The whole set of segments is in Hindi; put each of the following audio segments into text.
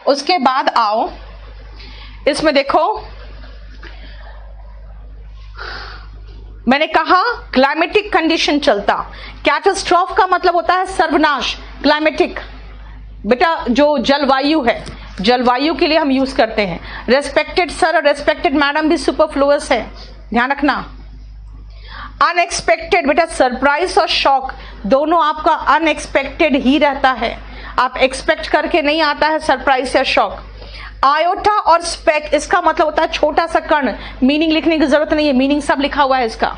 उसके बाद आओ इसमें देखो, मैंने कहा क्लाइमेटिक कंडीशन चलता। कैटास्ट्रॉफ का मतलब होता है सर्वनाश। क्लाइमेटिक बेटा जो जलवायु है, जलवायु के लिए हम यूज करते हैं। रेस्पेक्टेड सर और रेस्पेक्टेड मैडम भी सुपरफ्लुअस है, ध्यान रखना। अनएक्सपेक्टेड बेटा सरप्राइज और शॉक दोनों आपका अनएक्सपेक्टेड ही रहता है, आप एक्सपेक्ट करके नहीं आता है सरप्राइज या शॉक। आयोटा और स्पेक इसका मतलब होता है छोटा सा कण। मीनिंग लिखने की जरूरत नहीं है, मीनिंग सब लिखा हुआ है इसका,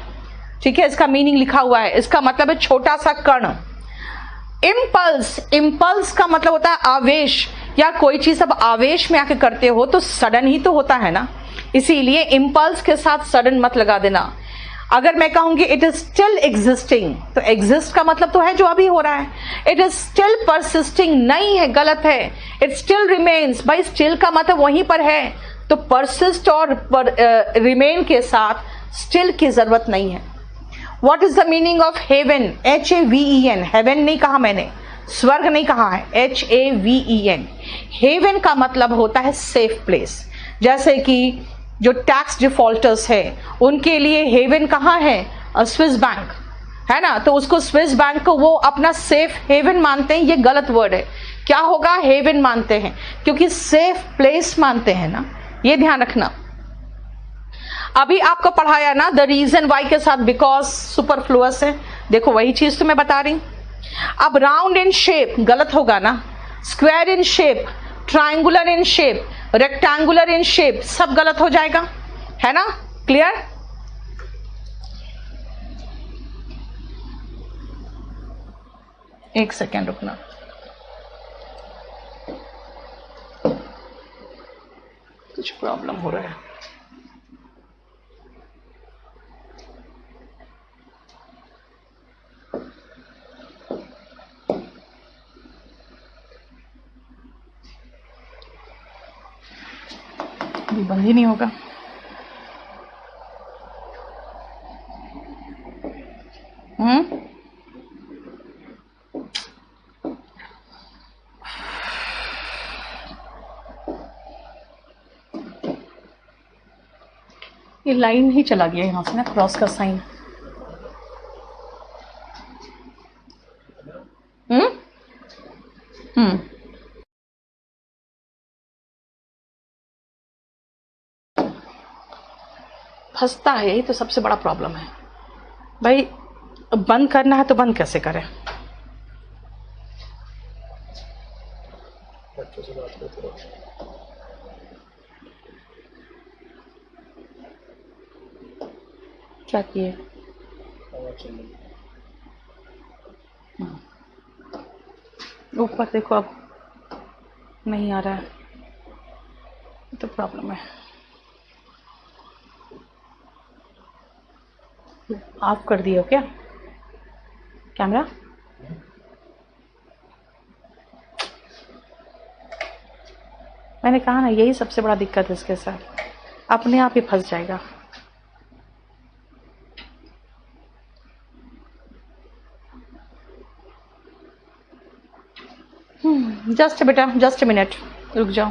ठीक है, इसका मीनिंग लिखा हुआ है। इसका मतलब है छोटा सा कण। इम्पल्स, इम्पल्स का मतलब होता है आवेश, या कोई चीज अब आवेश में आके करते हो तो सडन ही तो होता है ना, इसीलिए इम्पल्स के साथ सडन मत लगा देना। अगर मैं कहूंगी इट इज स्टिल एग्जिस्टिंग, तो एग्जिस्ट का मतलब तो है जो अभी हो रहा है। इट इज स्टिल परसिस्टिंग नहीं है, गलत है। इट स्टिल रिमेन्स, भाई स्टिल का मतलब वहीं पर है, तो परसिस्ट और रिमेन के साथ स्टिल की जरूरत नहीं है। What is the meaning of heaven? HAVEN, heaven नहीं कहा मैंने, स्वर्ग नहीं कहा है, HAVEN। हेवन का मतलब होता है सेफ प्लेस। जैसे कि जो टैक्स डिफॉल्टर्स है उनके लिए हेवन कहाँ है? स्विस बैंक है ना, तो उसको स्विस बैंक को वो अपना सेफ हेवन मानते हैं। ये गलत वर्ड है, क्या होगा? हेवन मानते हैं, क्योंकि सेफ प्लेस मानते हैं ना, ये ध्यान रखना। अभी आपको पढ़ाया ना द रीजन वाई के साथ बिकॉज सुपरफ्लुअस है, देखो वही चीज तो मैं बता रही। अब राउंड इन शेप गलत होगा ना, square in shape, triangular in shape, rectangular in shape, सब गलत हो जाएगा, है ना? क्लियर? एक सेकेंड रुकना। कुछ प्रॉब्लम हो रहा है। अभी बंद ही नहीं होगा। ये लाइन ही चला गया यहां से ना, क्रॉस का साइन। फंसता है, यही तो सबसे बड़ा प्रॉब्लम है भाई। बंद करना है तो बंद कैसे करें? क्या किए? ऊपर देखो, अब नहीं आ रहा है, तो प्रॉब्लम है। ऑफ कर दिए हो क्या कैमरा? मैंने कहा ना यही सबसे बड़ा दिक्कत है इसके साथ, अपने आप ही फंस जाएगा। जस्ट बेटा, जस्ट मिनट रुक जाओ।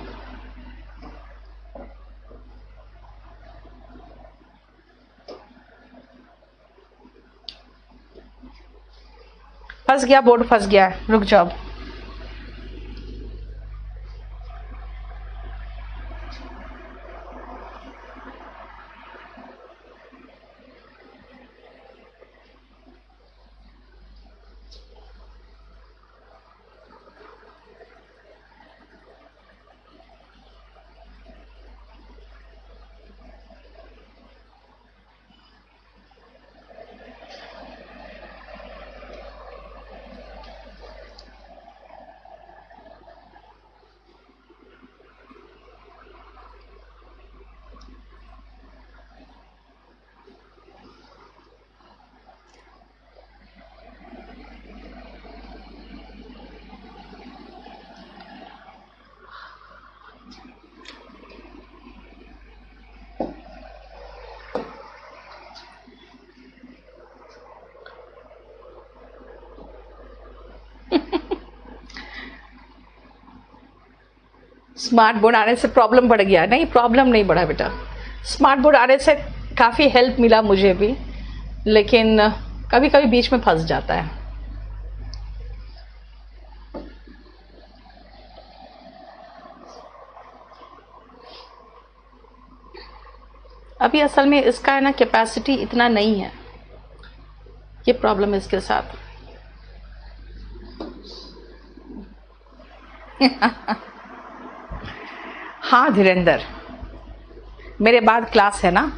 फंस गया, बोर्ड फंस गया है, रुक जाओ। स्मार्ट बोर्ड आने से प्रॉब्लम बढ़ गया? नहीं, प्रॉब्लम नहीं बढ़ा बेटा। स्मार्ट बोर्ड आने से काफ़ी हेल्प मिला मुझे भी, लेकिन कभी कभी बीच में फंस जाता है। अभी असल में इसका है ना कैपेसिटी इतना नहीं है, ये प्रॉब्लम है इसके साथ। हाँ धीरेंद्र, मेरे बाद क्लास है ना,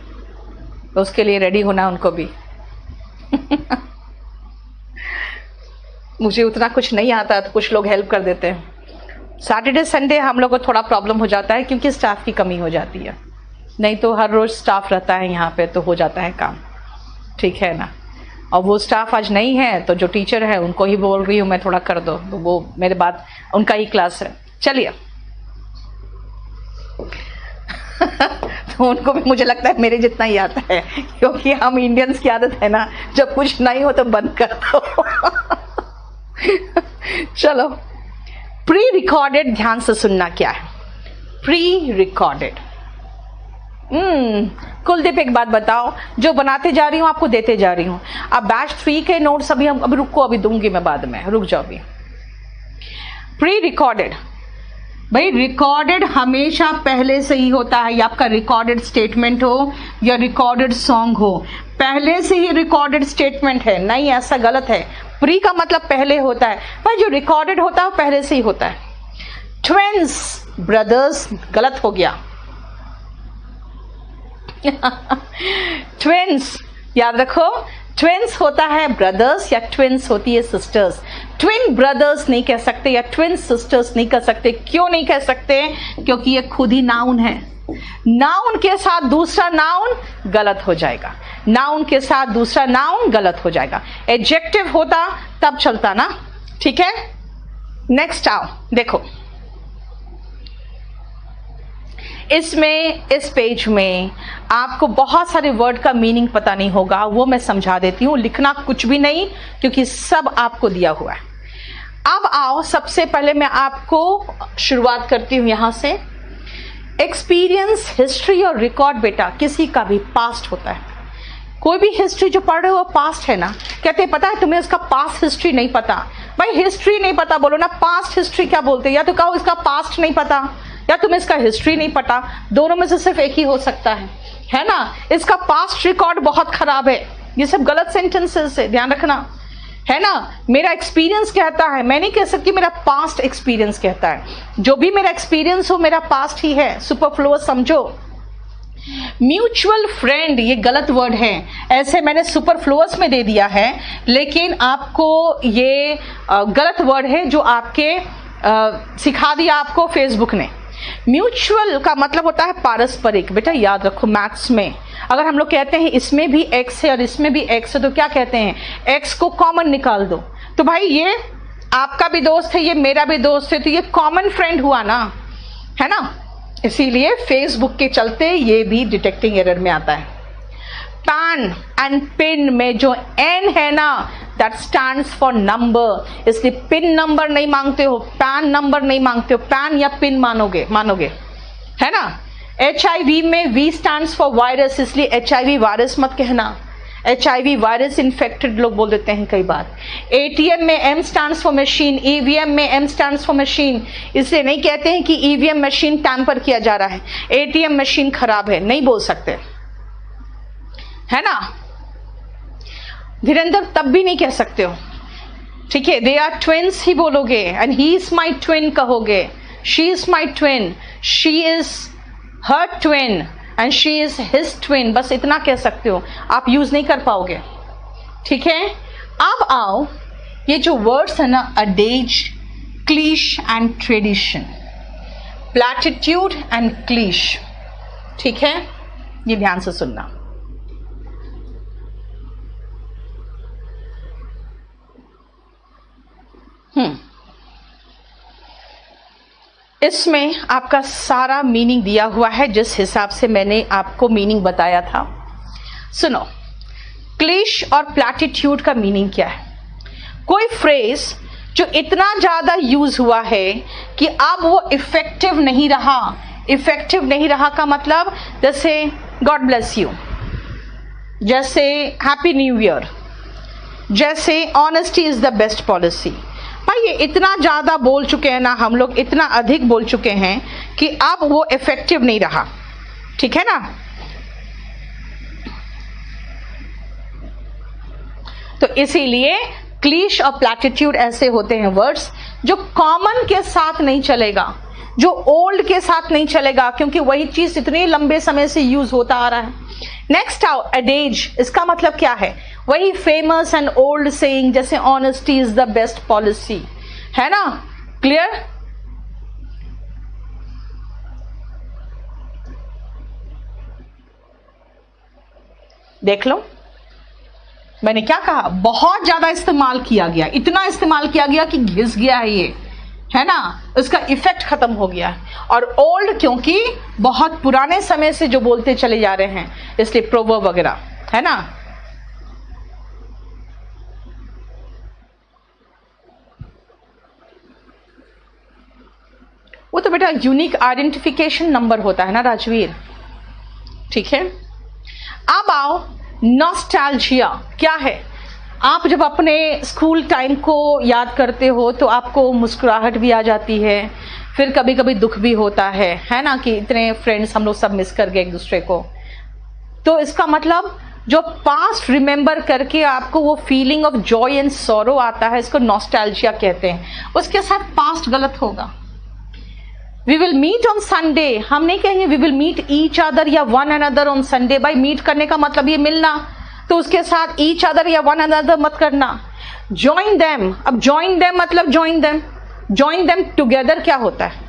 तो उसके लिए रेडी होना उनको भी। मुझे उतना कुछ नहीं आता तो कुछ लोग हेल्प कर देते हैं। सैटरडे संडे हम लोग को थोड़ा प्रॉब्लम हो जाता है क्योंकि स्टाफ की कमी हो जाती है, नहीं तो हर रोज स्टाफ रहता है यहाँ पे तो हो जाता है काम, ठीक है ना। और वो स्टाफ आज नहीं है तो जो टीचर है उनको ही बोल रही हूँ मैं थोड़ा कर दो, तो वो मेरे बाद उनका ही क्लास है। चलिए। तो उनको भी मुझे लगता है मेरे जितना ही आता है, क्योंकि हम इंडियंस की आदत है ना, जब कुछ नहीं हो तो बंद कर दो। चलो, प्री रिकॉर्डेड ध्यान से सुनना क्या है। प्री रिकॉर्डेड, कुलदीप एक बात बताओ, जो बनाते जा रही हूँ आपको देते जा रही हूँ। अब बैच 3 के नोट्स अभी हम रुको, अभी दूंगी मैं बाद में, रुक जाओ अभी। प्री रिकॉर्डेड, भाई रिकॉर्डेड हमेशा पहले से ही होता है, या आपका रिकॉर्डेड स्टेटमेंट हो या रिकॉर्डेड सॉन्ग हो, पहले से ही रिकॉर्डेड स्टेटमेंट है। नहीं, ऐसा गलत है। प्री का मतलब पहले होता है, भाई जो रिकॉर्डेड होता है पहले से ही होता है। ट्विंस, ब्रदर्स, गलत हो गया। ट्विंस याद रखो, ट्विंस होता है ब्रदर्स या ट्विंस होती है सिस्टर्स। ट्विन ब्रदर्स नहीं कह सकते या ट्विन सिस्टर्स नहीं कह सकते। क्यों नहीं कह सकते? क्योंकि ये खुद ही नाउन है। नाउन के साथ दूसरा नाउन गलत हो जाएगा, नाउन के साथ दूसरा नाउन गलत हो जाएगा। एडजेक्टिव होता तब चलता ना, ठीक है। नेक्स्ट आओ, देखो इसमें, इस पेज में आपको बहुत सारे वर्ड का मीनिंग पता नहीं होगा, वो मैं समझा देती हूँ। लिखना कुछ भी नहीं, क्योंकि सब आपको दिया हुआ है। अब आओ, सबसे पहले मैं आपको शुरुआत करती हूँ यहां से। एक्सपीरियंस, हिस्ट्री और रिकॉर्ड बेटा किसी का भी पास्ट होता है। कोई भी हिस्ट्री जो पढ़ रहे हो वो पास्ट है ना। कहते हैं पता है तुम्हें उसका पास्ट हिस्ट्री नहीं पता। भाई हिस्ट्री नहीं पता बोलो ना, पास्ट हिस्ट्री क्या बोलते हैं? या तो कहो इसका पास्ट नहीं पता या तुम्हें इसका हिस्ट्री नहीं पता, दोनों में से सिर्फ एक ही हो सकता है ना। इसका पास्ट रिकॉर्ड बहुत खराब है, ये सब गलत सेंटेंसेस है, ध्यान रखना, है ना। मेरा एक्सपीरियंस कहता है, मैं नहीं कह सकती मेरा पास्ट एक्सपीरियंस कहता है। जो भी मेरा एक्सपीरियंस हो मेरा पास्ट ही है, सुपरफ्लुअस समझो। म्यूचुअल फ्रेंड, ये गलत वर्ड है, ऐसे मैंने सुपरफ्लुअस में दे दिया है, लेकिन आपको ये गलत वर्ड है जो आपके सिखा दिया आपको फेसबुक ने। म्यूचुअल का मतलब होता है पारस्परिक। बेटा याद रखो, मैथ्स में अगर हम लोग कहते हैं इसमें भी x है और इसमें भी x है, तो क्या कहते हैं? x को कॉमन निकाल दो। तो भाई ये आपका भी दोस्त है, ये मेरा भी दोस्त है, तो ये कॉमन फ्रेंड हुआ ना, है ना। इसीलिए फेसबुक के चलते ये भी डिटेक्टिंग एरर में आता है। पैन एंड पिन में जो n है ना, दैट स्टैंड्स फॉर नंबर, इसलिए पिन नंबर नहीं मांगते हो, पैन नंबर नहीं मांगते हो, पैन या पिन मानोगे, है ना। HIV में V स्टैंड्स फॉर वायरस, इसलिए HIV वायरस मत कहना, HIV वायरस इन्फेक्टेड लोग बोल देते हैं कई बार। ATM में M stands for machine, EVM में M स्टैंड्स फॉर मशीन, इसलिए नहीं कहते हैं कि EVM मशीन टैंपर किया जा रहा है, ATM मशीन खराब है, नहीं बोल सकते, है ना। धीरेंद्र तब भी नहीं कह सकते हो, ठीक है। दे आर ट्विंस ही बोलोगे, and he is my twin कहोगे, she is my twin, she is her twin and she is his twin, बस इतना कह सकते हो, आप यूज नहीं कर पाओगे, ठीक है। अब आओ, ये जो वर्ड्स है ना, adages, cliche and tradition, platitude and cliche, ठीक है, ये ध्यान से सुनना। इसमें आपका सारा मीनिंग दिया हुआ है जिस हिसाब से मैंने आपको मीनिंग बताया था। सुनो, क्लिश और प्लैटिट्यूड का मीनिंग क्या है? कोई फ्रेज जो इतना ज्यादा यूज हुआ है कि अब वो इफेक्टिव नहीं रहा। इफेक्टिव नहीं रहा का मतलब जैसे गॉड ब्लेस यू, जैसे हैप्पी न्यू ईयर, जैसे honesty is the best policy. भाई ये इतना ज्यादा बोल चुके हैं ना हम लोग, इतना अधिक बोल चुके हैं कि अब वो इफेक्टिव नहीं रहा। ठीक है ना? तो इसीलिए क्लीश और प्लैटिट्यूड ऐसे होते हैं वर्ड्स जो कॉमन के साथ नहीं चलेगा, जो ओल्ड के साथ नहीं चलेगा, क्योंकि वही चीज इतने लंबे समय से यूज होता आ रहा है। नेक्स्ट आओ एडेज, इसका मतलब क्या है? वही फेमस एंड ओल्ड सेइंग जैसे honesty is the best policy, है ना? क्लियर? देख लो मैंने क्या कहा, बहुत ज्यादा इस्तेमाल किया गया, इतना इस्तेमाल किया गया कि घिस गया है ये, है ना? उसका इफेक्ट खत्म हो गया है। और ओल्ड क्योंकि बहुत पुराने समय से जो बोलते चले जा रहे हैं, इसलिए प्रोवर्ब वगैरह, है ना? वो तो बेटा यूनिक आइडेंटिफिकेशन नंबर होता है ना राजवीर। ठीक है, अब आओ नॉस्टैल्जिया क्या है? आप जब अपने स्कूल टाइम को याद करते हो तो आपको मुस्कुराहट भी आ जाती है, फिर कभी कभी दुख भी होता है ना, कि इतने फ्रेंड्स हम लोग सब मिस कर गए एक दूसरे को। तो इसका मतलब जो पास्ट रिमेंबर करके आपको वो feeling of Joy and sorrow आता है, इसको नॉस्टैल्जिया कहते हैं। उसके साथ पास्ट गलत होगा। We will meet on Sunday, हम नहीं कहेंगे we will meet each other या वन अनदर ऑन संडे। भाई मीट करने का मतलब ये मिलना, तो उसके साथ ईच अदर या वन अनदर मत करना। ज्वाइन देम, अब ज्वाइन देम मतलब ज्वाइन देम टुगेदर क्या होता है?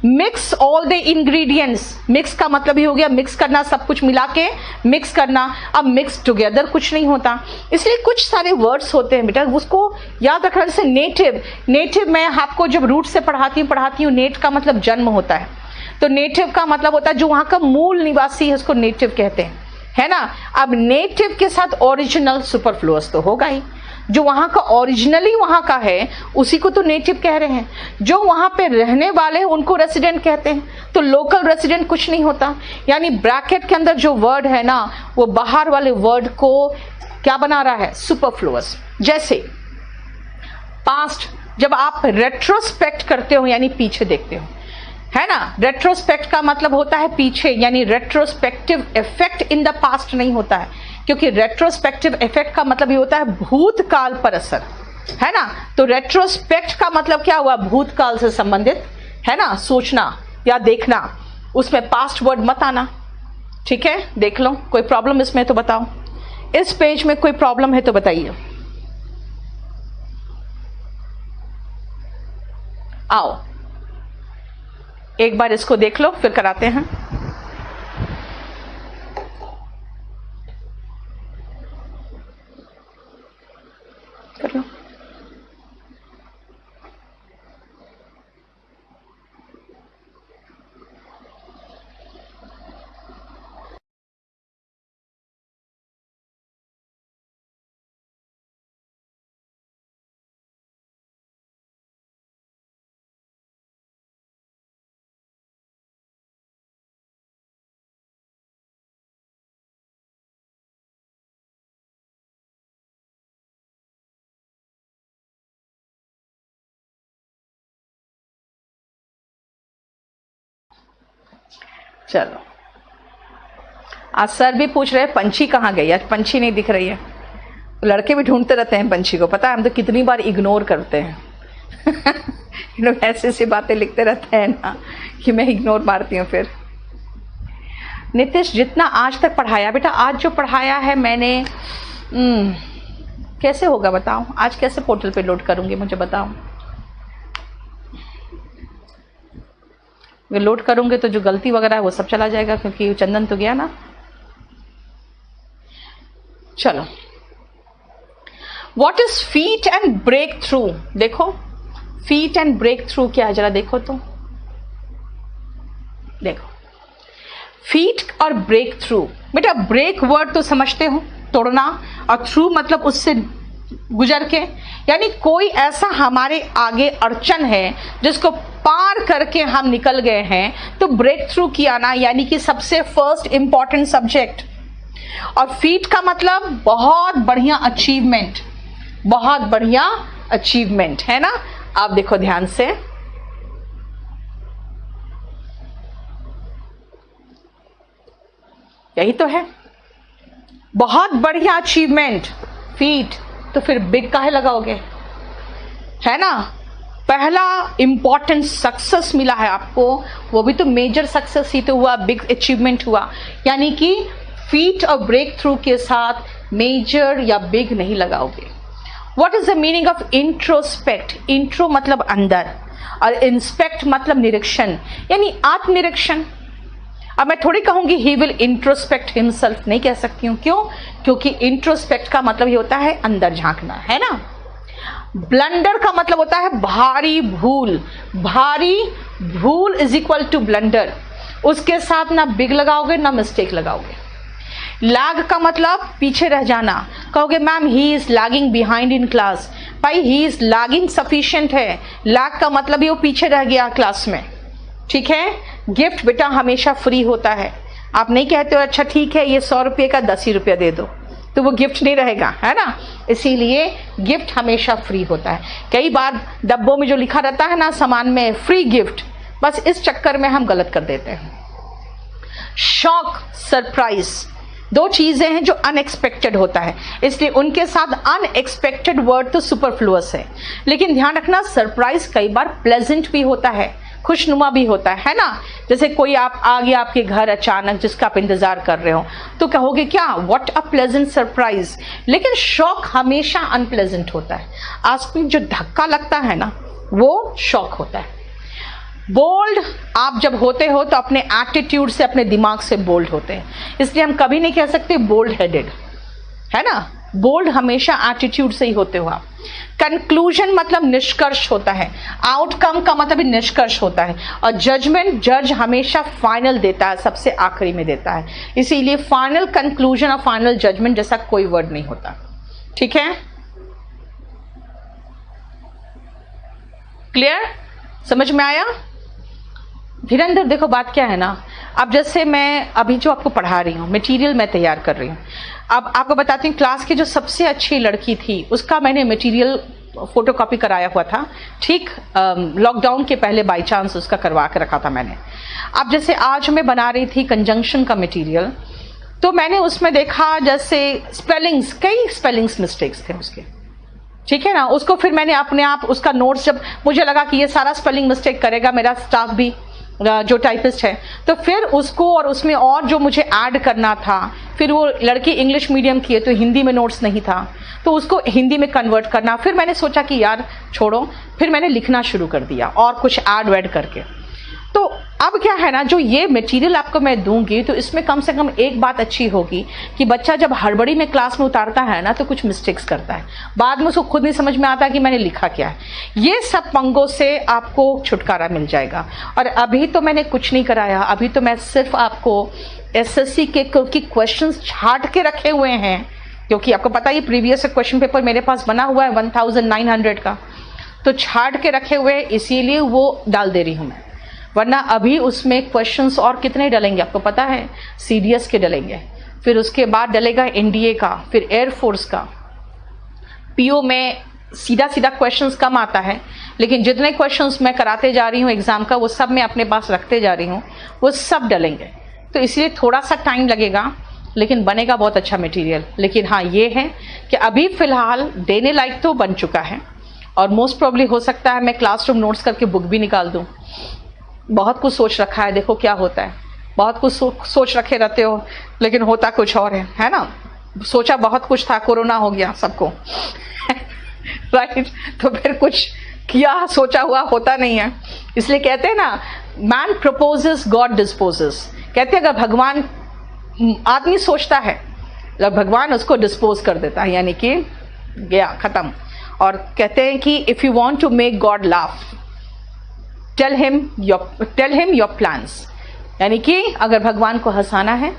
Mix all the ingredients, mix का मतलब ही हो गया मिक्स करना, सब कुछ मिला के मिक्स करना। अब मिक्स टुगेदर कुछ नहीं होता, इसलिए कुछ सारे वर्ड्स होते हैं बेटा, उसको याद रखना। जैसे नेटिव मैं आपको जब रूट से पढ़ाती हूँ, नेट का मतलब जन्म होता है, तो नेटिव का मतलब होता है जो वहां का मूल निवासी है, उसको नेटिव कहते हैं, है ना? अब नेटिव के साथ ओरिजिनल सुपरफ्लुअस तो होगा ही, जो वहां का ओरिजिनली वहां का है उसी को तो नेटिव कह रहे हैं। जो वहां पे रहने वाले हैं उनको रेसिडेंट कहते हैं। तो लोकल रेसिडेंट कुछ नहीं होता, यानी ब्रैकेट के अंदर जो वर्ड है ना, वो बाहर वाले वर्ड को क्या बना रहा है? सुपरफ्लुअस। जैसे पास्ट, जब आप रेट्रोस्पेक्ट करते हो यानी पीछे देखते हो, है ना? रेट्रोस्पेक्ट का मतलब होता है पीछे, यानी retrospective effect in the past नहीं होता है, क्योंकि रेट्रोस्पेक्टिव इफेक्ट का मतलब ये होता है भूतकाल पर असर, है ना? तो रेट्रोस्पेक्ट का मतलब क्या हुआ? भूतकाल से संबंधित, है ना? सोचना या देखना, उसमें पास्ट वर्ड मत आना। ठीक है, देख लो कोई प्रॉब्लम इसमें तो बताओ। इस पेज में कोई प्रॉब्लम है तो बताइए। आओ एक बार इसको देख लो, फिर कराते हैं। कर लो। चलो, आज सर भी पूछ रहे हैं पंछी कहाँ गई, आज पंछी नहीं दिख रही है। लड़के भी ढूंढते रहते हैं पंछी को, पता है हम तो कितनी बार इग्नोर करते हैं लोग ऐसी ऐसी बातें लिखते रहते हैं ना कि मैं इग्नोर मारती हूँ। फिर नितिश जितना आज तक पढ़ाया बेटा, आज जो पढ़ाया है मैंने, कैसे होगा बताओ? आज कैसे पोर्टल पे लोड करूंगी मुझे बताओ? अगर लोड करूंगे तो जो गलती वगैरह है वो सब चला जाएगा, क्योंकि चंदन तो गया ना। चलो, what is feet and breakthrough? देखो फीट एंड ब्रेक थ्रू क्या है, जरा देखो तो। देखो फीट और ब्रेक थ्रू, बेटा ब्रेक वर्ड तो समझते हो, तोड़ना, और थ्रू मतलब उससे गुजर के, यानी कोई ऐसा हमारे आगे अड़चन है जिसको पार करके हम निकल गए हैं, तो ब्रेक थ्रू किया ना, यानी कि सबसे फर्स्ट इंपॉर्टेंट सब्जेक्ट। और फीट का मतलब बहुत बढ़िया अचीवमेंट, बहुत बढ़िया अचीवमेंट, है ना। आप देखो ध्यान से, यही तो है, बहुत बढ़िया अचीवमेंट, फीट। तो फिर बिग काहे लगाओगे, है ना। पहला इंपॉर्टेंट सक्सेस मिला है आपको, वो भी तो मेजर सक्सेस ही तो हुआ, बिग अचीवमेंट हुआ। यानी कि फीट और ब्रेक थ्रू के साथ मेजर या बिग नहीं लगाओगे। What is the meaning of introspect? Intro मतलब अंदर और इंस्पेक्ट मतलब निरीक्षण, यानी आत्मनिरीक्षण। अब मैं थोड़ी कहूंगी ही विल इंट्रोस्पेक्ट हिमसेल्फ, नहीं कह सकती हूं। क्यों? क्योंकि इंट्रोस्पेक्ट का मतलब ये होता है अंदर झांकना, है ना। ब्लंडर का मतलब होता है भारी भूल, भारी भूल इज इक्वल टू ब्लंडर। उसके साथ ना बिग लगाओगे ना मिस्टेक लगाओगे। लैग का मतलब पीछे रह जाना, कहोगे ma'am he is lagging behind in class, भाई ही इज लैगिंग सफिशिएंट है। लैग का मतलब ये वो पीछे रह गया क्लास में, ठीक है। गिफ्ट बेटा हमेशा फ्री होता है, आप नहीं कहते हो अच्छा ठीक है ये 100 रुपये का 10 ही रुपया दे दो, तो वो गिफ्ट नहीं रहेगा, है ना। इसीलिए गिफ्ट हमेशा फ्री होता है। कई बार डब्बों में जो लिखा रहता है ना सामान में फ्री गिफ्ट, बस इस चक्कर में हम गलत कर देते हैं। शॉक, सरप्राइज, दो चीजें हैं जो अनएक्सपेक्टेड होता है, इसलिए उनके साथ अनएक्सपेक्टेड वर्ड तो सुपरफ्लुअस है। लेकिन ध्यान रखना सरप्राइज कई बार प्लेजेंट भी होता है, खुशनुमा भी होता है ना। जैसे कोई आप आ गया आपके घर अचानक जिसका आप इंतजार कर रहे हो, तो कहोगे क्या व्हाट अ प्लेजेंट सरप्राइज। लेकिन शॉक हमेशा अनप्लेजेंट होता है, आज जो धक्का लगता है ना वो शॉक होता है। बोल्ड आप जब होते हो तो अपने एटीट्यूड से, अपने दिमाग से बोल्ड होते हैं, इसलिए हम कभी नहीं कह सकते बोल्ड हेडेड, है ना। बोल्ड हमेशा एटीट्यूड से ही होते हो आप। कंक्लूजन मतलब निष्कर्ष होता है, आउटकम का मतलब निष्कर्ष होता है। और जजमेंट, जज हमेशा फाइनल देता है, सबसे आखिरी में देता है, इसीलिए फाइनल कंक्लूजन और फाइनल जजमेंट जैसा कोई वर्ड नहीं होता, ठीक है। क्लियर, समझ में आया। धीरेन्द्र देखो बात क्या है ना, अब जैसे मैं अभी जो आपको पढ़ा रही हूँ, मटेरियल मैं तैयार कर रही हूँ। अब आपको बताती हूँ, क्लास की जो सबसे अच्छी लड़की थी उसका मैंने मटेरियल फोटोकॉपी कराया हुआ था, ठीक लॉकडाउन के पहले बाय चांस उसका करवा के रखा था मैंने। अब जैसे आज मैं बना रही थी कंजंक्शन का मटेरियल, तो मैंने उसमें देखा जैसे स्पेलिंग्स, कई स्पेलिंग्स मिस्टेक्स थे उसके, ठीक है ना। उसको फिर मैंने अपने आप उसका नोट्स, जब मुझे लगा कि ये सारा स्पेलिंग मिस्टेक करेगा मेरा स्टाफ भी जो टाइपिस्ट है, तो फिर उसको और उसमें और जो मुझे ऐड करना था, फिर वो लड़की इंग्लिश मीडियम की है तो हिंदी में नोट्स नहीं था, तो उसको हिंदी में कन्वर्ट करना। फिर मैंने सोचा कि यार छोड़ो, फिर मैंने लिखना शुरू कर दिया और कुछ ऐड वैड करके। तो अब क्या है ना, जो ये मटेरियल आपको मैं दूंगी तो इसमें कम से कम एक बात अच्छी होगी कि बच्चा जब हड़बड़ी में क्लास में उतारता है ना तो कुछ मिस्टेक्स करता है, बाद में उसको खुद नहीं समझ में आता कि मैंने लिखा क्या है। ये सब पंगों से आपको छुटकारा मिल जाएगा। और अभी तो मैंने कुछ नहीं कराया, अभी तो मैं सिर्फ आपको एसएससी के क्वेश्चंस छांट के रखे हुए हैं, क्योंकि आपको पता है प्रीवियस क्वेश्चन पेपर मेरे पास बना हुआ है 1900 का, तो छांट के रखे हुए, इसीलिए वो डाल दे रही हूँ मैं। वरना अभी उसमें क्वेश्चंस और कितने डलेंगे आपको पता है, सीडीएस के डलेंगे, फिर उसके बाद डलेगा एनडीए का, फिर एयरफोर्स का। पीओ में सीधा सीधा क्वेश्चंस कम आता है, लेकिन जितने क्वेश्चंस मैं कराते जा रही हूँ एग्जाम का, वो सब मैं अपने पास रखते जा रही हूँ, वो सब डलेंगे। तो इसलिए थोड़ा सा टाइम लगेगा, लेकिन बनेगा बहुत अच्छा मटेरियल। लेकिन हाँ ये है कि अभी फिलहाल देने लायक तो बन चुका है, और मोस्ट प्रोबेबली हो सकता है मैं क्लासरूम नोट्स करके बुक भी निकाल दूँ। बहुत कुछ सोच रखा है, देखो क्या होता है। बहुत कुछ सोच रखे रहते हो, लेकिन होता कुछ और है ना। सोचा बहुत कुछ था, कोरोना हो गया सबको राइट। तो फिर कुछ किया सोचा हुआ होता नहीं है, इसलिए कहते हैं ना मैन प्रपोजेस गॉड डिस्पोजेस। कहते हैं अगर भगवान, आदमी सोचता है भगवान उसको डिस्पोज कर देता है, यानी कि गया खत्म। और कहते हैं कि if you want to make God laugh tell him your plans, यानी कि अगर भगवान को हंसाना है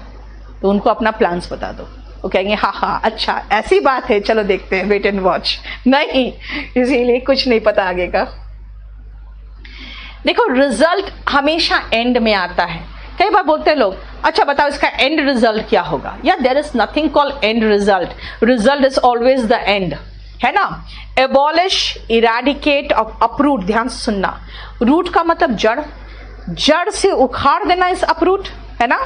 तो उनको अपना प्लान्स बता दो, वो कहेंगे हाँ हाँ अच्छा ऐसी बात है, चलो देखते हैं, वेट एंड वॉच। नहीं, इसीलिए कुछ नहीं पता आगे का। देखो रिजल्ट हमेशा एंड में आता है। कई बार बोलते हैं लोग, अच्छा बताओ इसका एंड रिजल्ट क्या होगा? या there is nothing called end result, result is always the end, है ना। एबॉलिश, इराडिकेट और अपरूट, ध्यान से सुनना। रूट का मतलब जड़, जड़ से उखाड़ देना इस अपरूट, है ना।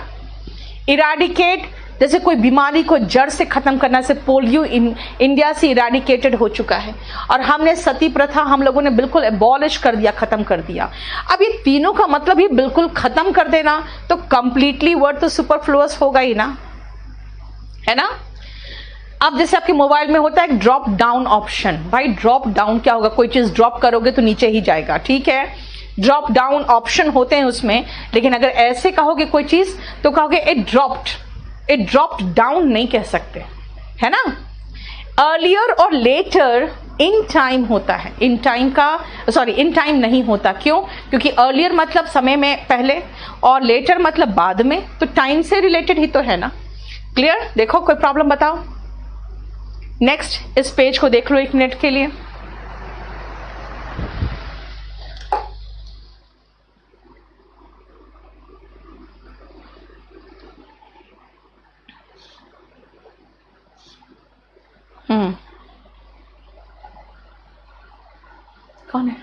इराडिकेट जैसे कोई बीमारी को जड़ से खत्म करना, से पोलियो इंडिया से इराडिकेटेड हो चुका है, और हमने सती प्रथा हम लोगों ने बिल्कुल एबॉलिश कर दिया, खत्म कर दिया। अब ये तीनों का मतलब ही बिल्कुल खत्म कर देना, तो कंप्लीटली वर्ड तो सुपरफ्लुअस होगा ही ना, है ना। अब जैसे आपके मोबाइल में होता है एक ड्रॉप डाउन ऑप्शन, भाई ड्रॉप डाउन क्या होगा? कोई चीज ड्रॉप करोगे तो नीचे ही जाएगा, ठीक है। ड्रॉप डाउन ऑप्शन होते हैं उसमें, लेकिन अगर ऐसे कहोगे कोई चीज तो कहोगे इट ड्रॉप्ड डाउन नहीं कह सकते, है ना। अर्लियर और लेटर इन टाइम होता है, इन टाइम नहीं होता। क्यों? क्योंकि अर्लियर मतलब समय में पहले, और लेटर मतलब बाद में, तो टाइम से रिलेटेड ही तो है ना। क्लियर? देखो कोई प्रॉब्लम बताओ। नेक्स्ट इस पेज को देख लो 1 मिनट के लिए। कौन है?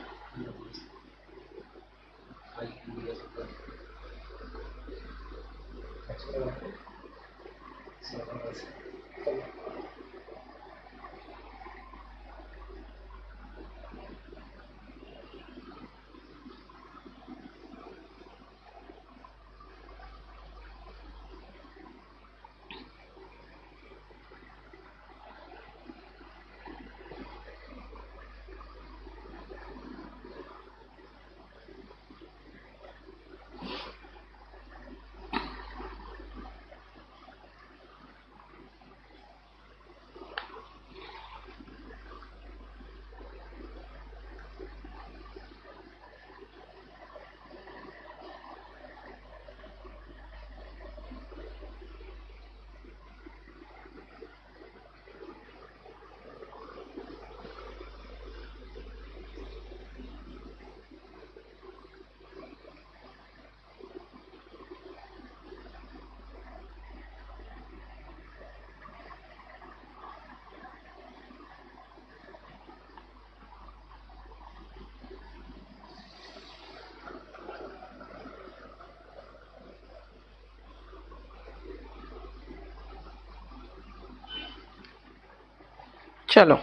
चलो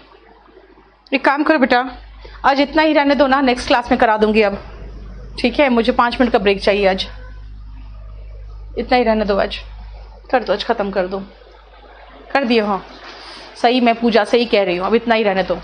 एक काम करो बेटा, आज इतना ही रहने दो ना, नेक्स्ट क्लास में करा दूंगी अब, ठीक है। मुझे 5 मिनट का ब्रेक चाहिए आज, इतना ही रहने दो आज, कर दो, आज खत्म कर दो। कर दिए? हाँ सही, मैं पूजा से ही कह रही हूँ, अब इतना ही रहने दो।